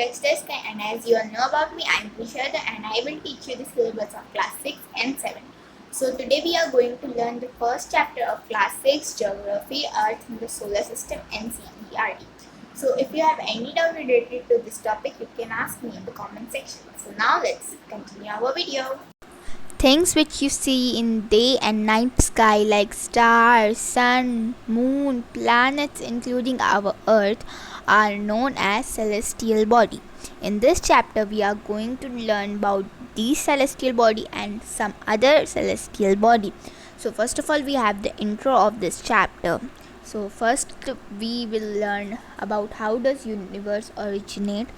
touch the sky, and as you all know about me, I am Prishada and I will teach you the syllabus of class 6 and 7. So today we are going to learn the first chapter of class 6 Geography, Earth and the Solar System, NCERT. So if you have any doubt related to this topic, you can ask me in the comment section. So now let's continue our video. Things which you see in day and night sky like stars, sun, moon, planets including our earth are known as celestial body. In this chapter we are going to learn about these celestial body and some other celestial body. So first of all we have the intro of this chapter. So first we will learn about how does universe originate.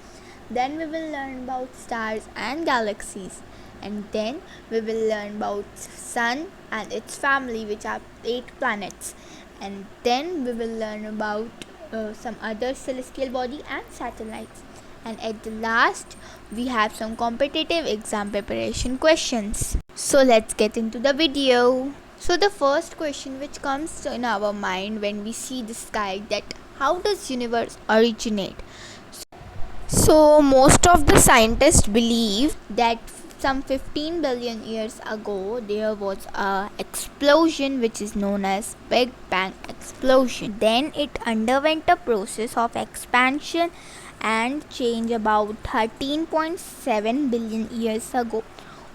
Then we will learn about stars and galaxies, and then we will learn about sun and its family, which are 8 planets, and then we will learn about some other celestial body and satellites, and at the last we have some competitive exam preparation questions. So let's get into the video. So the first question which comes in our mind when we see the sky, that how does universe originate? So most of the scientists believe that some 15 billion years ago there was a explosion which is known as Big Bang explosion. Then it underwent a process of expansion and change about 13.7 billion years ago.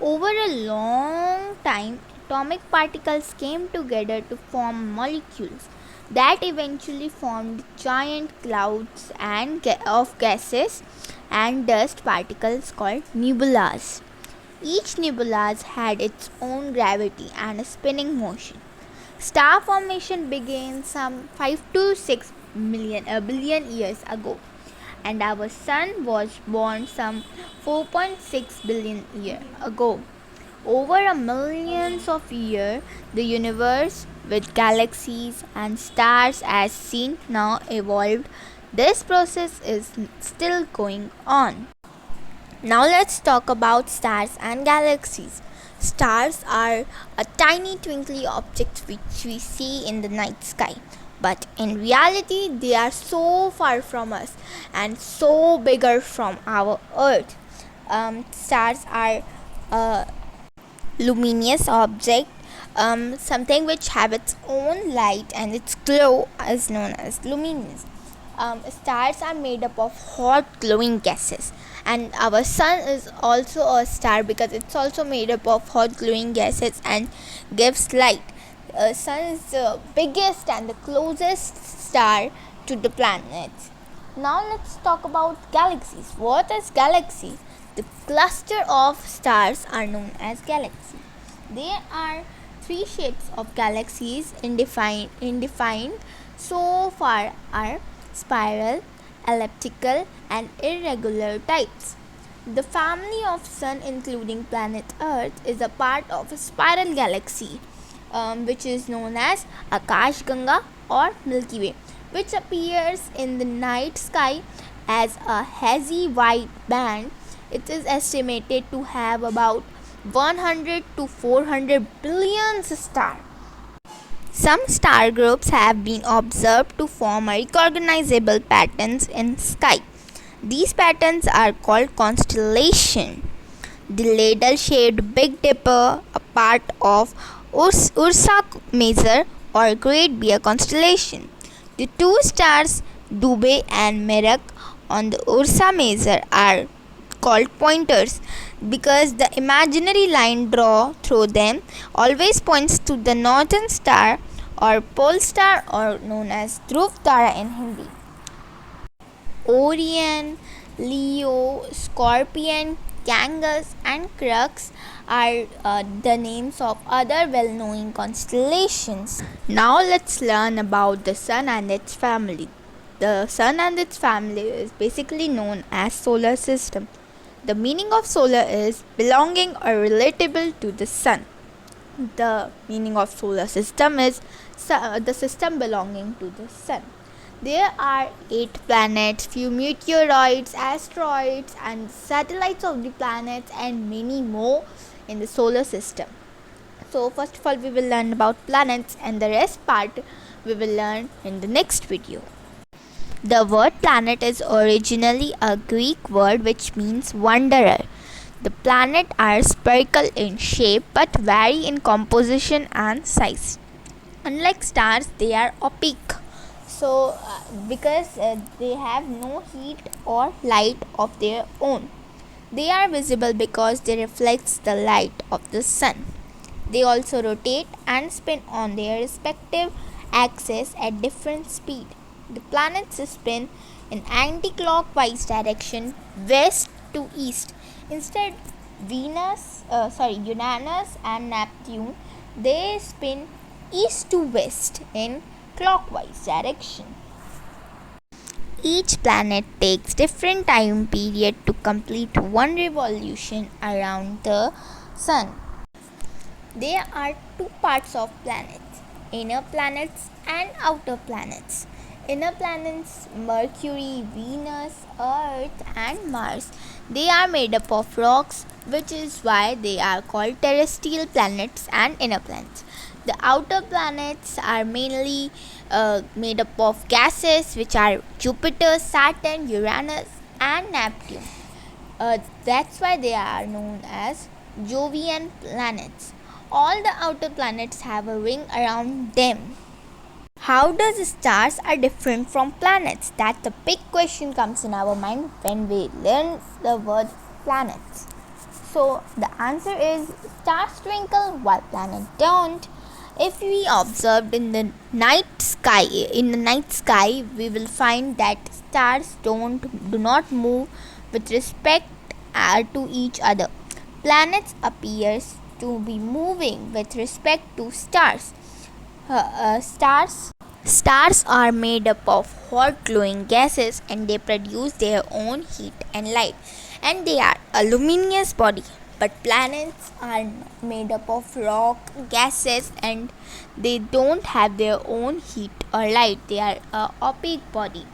Over a long time, atomic particles came together to form molecules that eventually formed giant clouds of gases and dust particles called nebulas. Each nebula had its own gravity and a spinning motion. Star formation began some 5 to 6 billion years ago, and our sun was born some 4.6 billion years ago. Over a millions of years, the universe with galaxies and stars as seen now evolved. This process is still going on. Now let's talk about stars and galaxies. Stars are a tiny twinkly object which we see in the night sky. But in reality, they are so far from us and so bigger from our earth. Stars are luminous object, something which have its own light and its glow is known as luminous. Stars are made up of hot glowing gases, and our sun is also a star because it's also made up of hot glowing gases and gives light. Sun is the biggest and the closest star to the planets. Now let's talk about galaxies. What is galaxy? The cluster of stars are known as galaxies. There are 3 shapes of galaxies indefined so far are spiral, elliptical and irregular types. The family of sun including planet Earth is a part of a spiral galaxy, which is known as Akash Ganga or Milky Way, which appears in the night sky as a hazy white band. It is estimated to have about 100 to 400 billion stars. Some star groups have been observed to form recognizable patterns in sky. These patterns are called constellation. The ladle-shaped Big Dipper, a part of Ursa Major or Great Bear constellation. The 2 stars Dubhe and Merak on the Ursa Major are called pointers because the imaginary line drawn through them always points to the northern star or pole star, or known as Dhruv Tara in Hindi. Orion, Leo, Scorpion, Ganges and Crux are the names of other well-known constellations. Now let's learn about the sun and its family. The sun and its family is basically known as solar system. The meaning of solar is belonging or relatable to the sun. The meaning of solar system is the system belonging to the sun. There are 8 planets, few meteoroids, asteroids and satellites of the planets and many more in the solar system. So first of all we will learn about planets, and the rest part we will learn in the next video. The word planet is originally a Greek word which means wanderer. The planets are spherical in shape but vary in composition and size. Unlike stars, they are opaque. Because they have no heat or light of their own. They are visible because they reflect the light of the sun. They also rotate and spin on their respective axes at different speed. The planets spin in anti-clockwise direction, west to east. Instead, Uranus and Neptune, they spin east to west in clockwise direction. Each planet takes different time period to complete one revolution around the sun. There are two parts of planets: inner planets and outer planets. Inner planets Mercury, Venus, Earth, and Mars. They are made up of rocks, which is why they are called terrestrial planets and inner planets. The outer planets are mainly made up of gases, which are Jupiter, Saturn, Uranus, and Neptune. That's why they are known as Jovian planets. All the outer planets have a ring around them. How does stars are different from planets? That's a big question comes in our mind when we learn the word planets. So the answer is stars twinkle while planets don't. If we observed in the night sky, we will find that stars do not move with respect to each other. Planets appears to be moving with respect to stars. Stars are made up of hot glowing gases and they produce their own heat and light, and they are a luminous body. But planets are made up of rock gases and they don't have their own heat or light. They are a opaque body.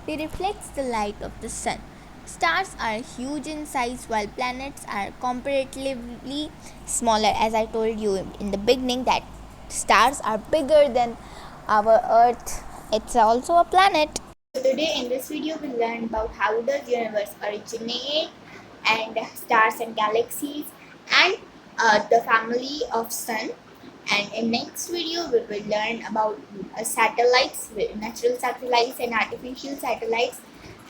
They reflect the light of the sun. Stars are huge in size while planets are comparatively smaller. As I told you in the beginning that stars are bigger than our earth. It's also a planet. So today in this video we learn about how does universe originate and stars and galaxies and the family of sun. And in next video we will learn about satellites, natural satellites and artificial satellites,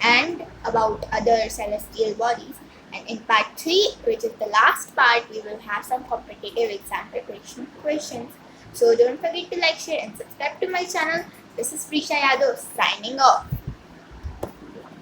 and about other celestial bodies. And in part 3, which is the last part, we will have some competitive exam preparation questions. So don't forget to like, share and subscribe to my channel. This is Prisha Yadav signing off.